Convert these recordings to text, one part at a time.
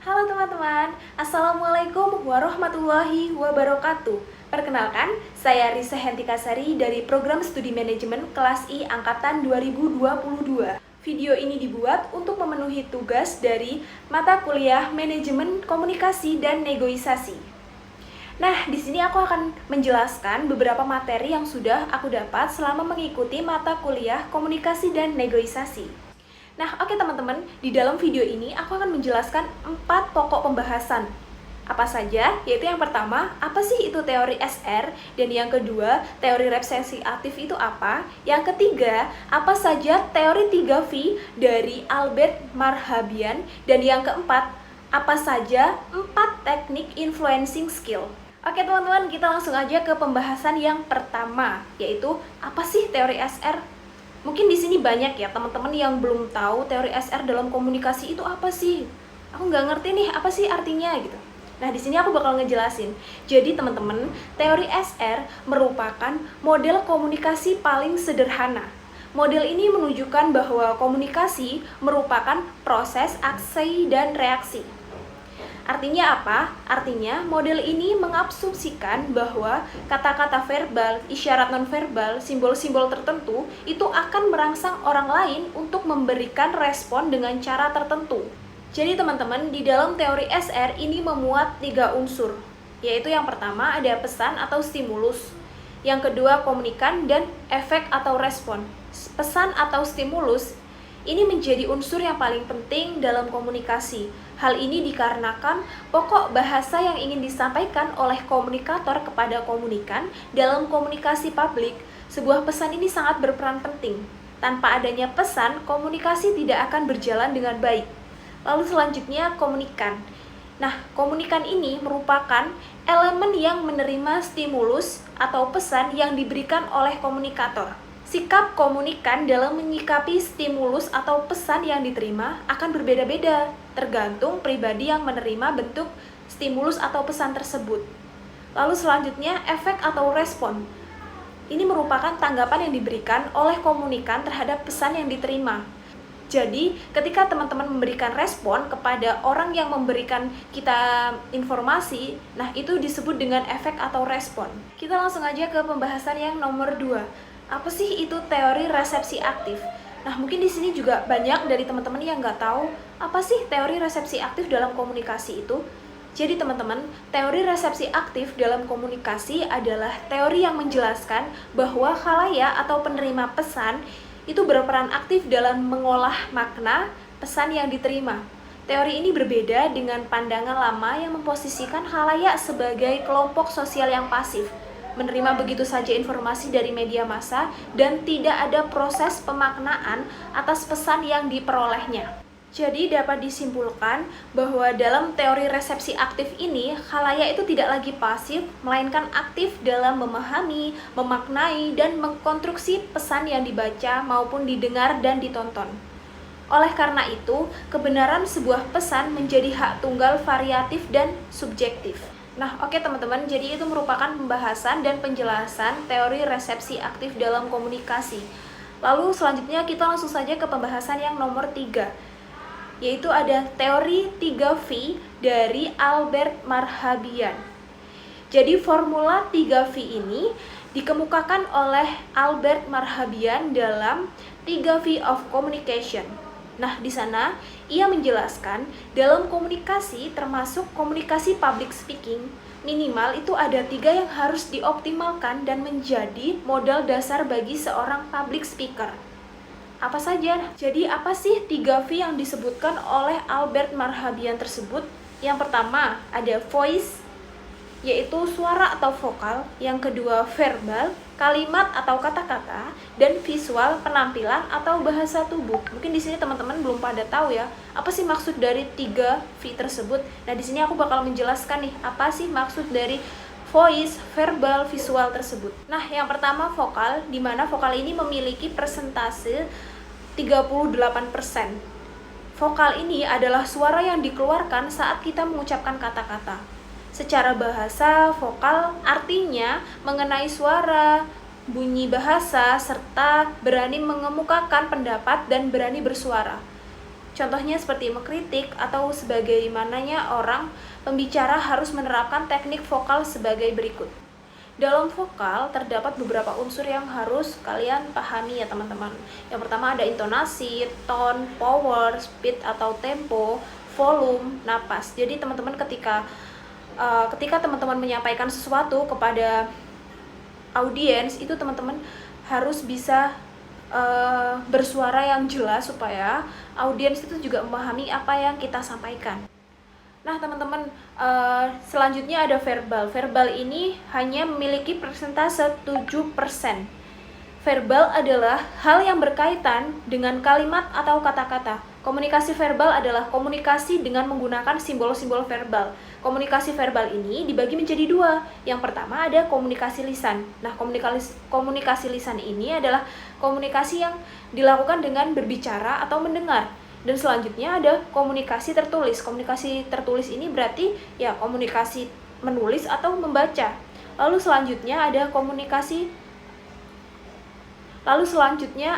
Halo teman-teman, Assalamualaikum warahmatullahi wabarakatuh. Perkenalkan, saya Risa Hentikasari dari Program Studi Manajemen Kelas I Angkatan 2022. Video ini dibuat untuk memenuhi tugas dari mata kuliah Manajemen Komunikasi dan Negosiasi. Nah, di sini aku akan menjelaskan beberapa materi yang sudah aku dapat selama mengikuti mata kuliah Komunikasi dan Negosiasi. Nah, oke teman-teman, di dalam video ini aku akan menjelaskan 4 pokok pembahasan. Apa saja? Yaitu yang pertama, apa sih itu teori SR? Dan yang kedua, teori representasi aktif itu apa? Yang ketiga, apa saja teori 3V dari Albert Marhabian? Dan yang keempat, apa saja 4 teknik influencing skill? Oke teman-teman, kita langsung aja ke pembahasan yang pertama, yaitu apa sih teori SR? Mungkin di sini banyak ya teman-teman yang belum tahu teori SR dalam komunikasi itu apa sih. Aku nggak ngerti nih apa sih artinya gitu. Nah, di sini aku bakal ngejelasin. Jadi teman-teman, teori SR merupakan model komunikasi paling sederhana. Model ini menunjukkan bahwa komunikasi merupakan proses aksi dan reaksi. Artinya apa? Artinya model ini mengasumsikan bahwa kata-kata verbal, isyarat nonverbal, simbol-simbol tertentu itu akan merangsang orang lain untuk memberikan respon dengan cara tertentu. Jadi teman-teman, di dalam teori SR ini memuat 3 unsur, yaitu yang pertama ada pesan atau stimulus, yang kedua komunikan, dan efek atau respon. Pesan atau stimulus ini menjadi unsur yang paling penting dalam komunikasi. Hal ini dikarenakan pokok bahasa yang ingin disampaikan oleh komunikator kepada komunikan dalam komunikasi publik. Sebuah pesan ini sangat berperan penting. Tanpa adanya pesan, komunikasi tidak akan berjalan dengan baik. Lalu selanjutnya komunikan. Nah, komunikan ini merupakan elemen yang menerima stimulus atau pesan yang diberikan oleh komunikator. Sikap komunikan dalam menyikapi stimulus atau pesan yang diterima akan berbeda-beda, tergantung pribadi yang menerima bentuk stimulus atau pesan tersebut. Lalu selanjutnya, efek atau respon. Ini merupakan tanggapan yang diberikan oleh komunikan terhadap pesan yang diterima. Jadi, ketika teman-teman memberikan respon kepada orang yang memberikan kita informasi, nah itu disebut dengan efek atau respon. Kita langsung aja ke pembahasan yang nomor 2. Apa sih itu teori resepsi aktif? Nah, mungkin di sini juga banyak dari teman-teman yang nggak tahu apa sih teori resepsi aktif dalam komunikasi itu. Jadi teman-teman, teori resepsi aktif dalam komunikasi adalah teori yang menjelaskan bahwa khalayak atau penerima pesan itu berperan aktif dalam mengolah makna pesan yang diterima. Teori ini berbeda dengan pandangan lama yang memposisikan khalayak sebagai kelompok sosial yang pasif, menerima begitu saja informasi dari media massa dan tidak ada proses pemaknaan atas pesan yang diperolehnya. Jadi dapat disimpulkan bahwa dalam teori resepsi aktif ini, khalayak itu tidak lagi pasif, melainkan aktif dalam memahami, memaknai, dan mengkonstruksi pesan yang dibaca maupun didengar dan ditonton. Oleh karena itu, kebenaran sebuah pesan menjadi hak tunggal variatif dan subjektif. Nah, oke teman-teman, jadi itu merupakan pembahasan dan penjelasan teori resepsi aktif dalam komunikasi. Lalu selanjutnya kita langsung saja ke pembahasan yang nomor 3, yaitu ada teori 3V dari Albert Marhabian. Jadi formula 3V ini dikemukakan oleh Albert Marhabian dalam 3V of Communication. Nah, di sana ia menjelaskan dalam komunikasi termasuk komunikasi public speaking, minimal itu ada 3 yang harus dioptimalkan dan menjadi modal dasar bagi seorang public speaker. Apa saja? Jadi apa sih 3V yang disebutkan oleh Albert Marhabian tersebut? Yang pertama ada voice, yaitu suara atau vokal. Yang kedua verbal, kalimat atau kata-kata, dan visual, penampilan atau bahasa tubuh. Mungkin di sini teman-teman belum pada tahu ya, apa sih maksud dari 3V tersebut. Nah, di sini aku bakal menjelaskan nih, apa sih maksud dari voice, verbal, visual tersebut. Nah, yang pertama vokal, di mana vokal ini memiliki persentase 38%. Vokal ini adalah suara yang dikeluarkan saat kita mengucapkan kata-kata. Secara bahasa, vokal artinya mengenai suara, bunyi bahasa, serta berani mengemukakan pendapat dan berani bersuara. Contohnya seperti mengkritik atau sebagaimananya orang pembicara harus menerapkan teknik vokal sebagai berikut. Dalam vokal terdapat beberapa unsur yang harus kalian pahami ya teman-teman. Yang pertama ada intonasi, tone, power, speed atau tempo, volume, napas. Jadi teman-teman ketika teman-teman menyampaikan sesuatu kepada audiens, itu teman-teman harus bisa bersuara yang jelas supaya audiens itu juga memahami apa yang kita sampaikan. Nah teman-teman, selanjutnya ada verbal. Verbal ini hanya memiliki persentase 7%. Verbal adalah hal yang berkaitan dengan kalimat atau kata-kata. Komunikasi verbal adalah komunikasi dengan menggunakan simbol-simbol verbal. Komunikasi verbal ini dibagi menjadi dua. Yang pertama ada komunikasi lisan. Nah, komunikasi lisan ini adalah komunikasi yang dilakukan dengan berbicara atau mendengar. Dan selanjutnya ada komunikasi tertulis. Komunikasi tertulis ini berarti ya komunikasi menulis atau membaca. Lalu selanjutnya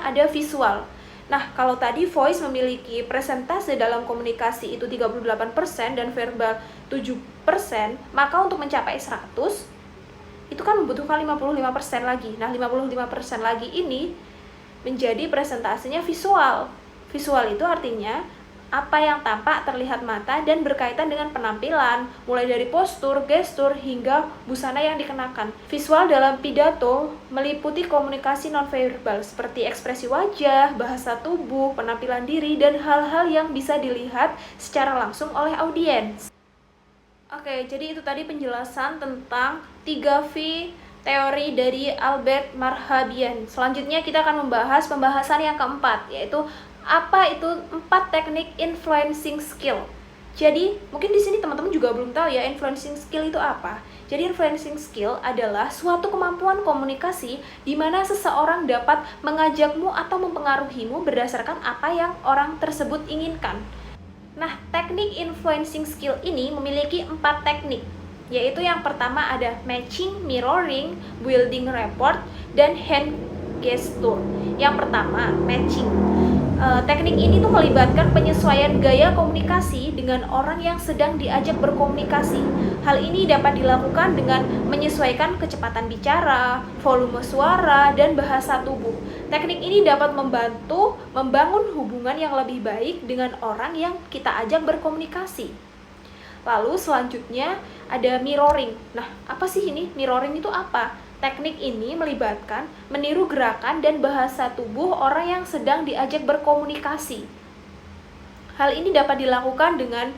ada visual. Nah, kalau tadi voice memiliki persentase dalam komunikasi itu 38% dan verbal 7%, maka untuk mencapai 100 itu kan membutuhkan 55% lagi. Nah, 55% lagi ini menjadi presentasinya visual. Visual itu artinya apa yang tampak terlihat mata dan berkaitan dengan penampilan, mulai dari postur, gestur, hingga busana yang dikenakan. Visual dalam pidato meliputi komunikasi nonverbal seperti ekspresi wajah, bahasa tubuh, penampilan diri, dan hal-hal yang bisa dilihat secara langsung oleh audiens. Oke, jadi itu tadi penjelasan tentang 3V teori dari Albert Marhabian. Selanjutnya kita akan membahas pembahasan yang keempat, yaitu apa itu 4 teknik influencing skill. Jadi mungkin di sini teman-teman juga belum tahu ya influencing skill itu apa. Jadi influencing skill adalah suatu kemampuan komunikasi di mana seseorang dapat mengajakmu atau mempengaruhimu berdasarkan apa yang orang tersebut inginkan. Nah, teknik influencing skill ini memiliki 4 teknik, yaitu yang pertama ada matching, mirroring, building rapport, dan hand gesture. Yang pertama, matching. Teknik ini tuh melibatkan penyesuaian gaya komunikasi dengan orang yang sedang diajak berkomunikasi. Hal ini dapat dilakukan dengan menyesuaikan kecepatan bicara, volume suara, dan bahasa tubuh. Teknik ini dapat membantu membangun hubungan yang lebih baik dengan orang yang kita ajak berkomunikasi. Lalu selanjutnya ada mirroring. Nah, apa sih ini? Mirroring itu apa? Teknik ini melibatkan meniru gerakan dan bahasa tubuh orang yang sedang diajak berkomunikasi. Hal ini dapat dilakukan dengan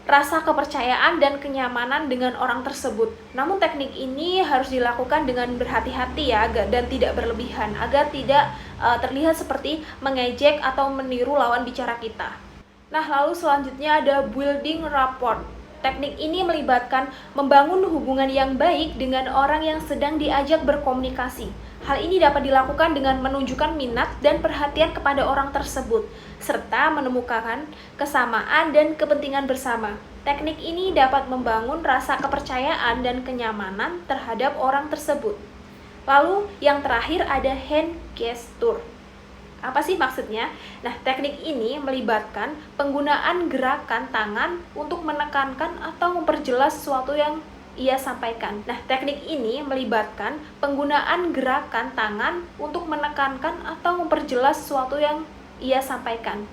rasa kepercayaan dan kenyamanan dengan orang tersebut. Namun teknik ini harus dilakukan dengan berhati-hati ya, dan tidak berlebihan agar tidak terlihat seperti mengejek atau meniru lawan bicara kita. Nah, lalu selanjutnya ada building rapport. Teknik ini melibatkan membangun hubungan yang baik dengan orang yang sedang diajak berkomunikasi. Hal ini dapat dilakukan dengan menunjukkan minat dan perhatian kepada orang tersebut, serta menemukan kesamaan dan kepentingan bersama. Teknik ini dapat membangun rasa kepercayaan dan kenyamanan terhadap orang tersebut. Lalu yang terakhir ada hand gesture. Apa sih maksudnya? Nah, teknik ini melibatkan penggunaan gerakan tangan untuk menekankan atau memperjelas sesuatu yang ia sampaikan. Nah, teknik ini melibatkan penggunaan gerakan tangan untuk menekankan atau memperjelas sesuatu yang ia sampaikan.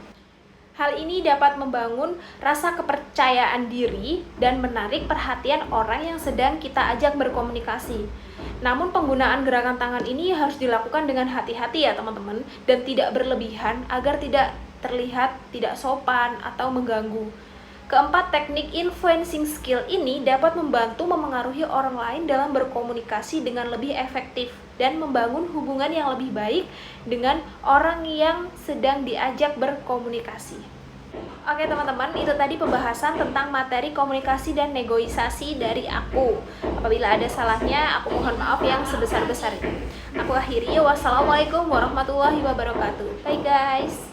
Hal ini dapat membangun rasa kepercayaan diri dan menarik perhatian orang yang sedang kita ajak berkomunikasi. Namun penggunaan gerakan tangan ini harus dilakukan dengan hati-hati ya teman-teman, dan tidak berlebihan agar tidak terlihat tidak sopan atau mengganggu. Keempat, teknik influencing skill ini dapat membantu memengaruhi orang lain dalam berkomunikasi dengan lebih efektif dan membangun hubungan yang lebih baik dengan orang yang sedang diajak berkomunikasi. Oke teman-teman, itu tadi pembahasan tentang materi komunikasi dan negosiasi dari aku. Apabila ada salahnya, aku mohon maaf yang sebesar-besarnya. Aku akhiri, wassalamualaikum warahmatullahi wabarakatuh. Bye guys.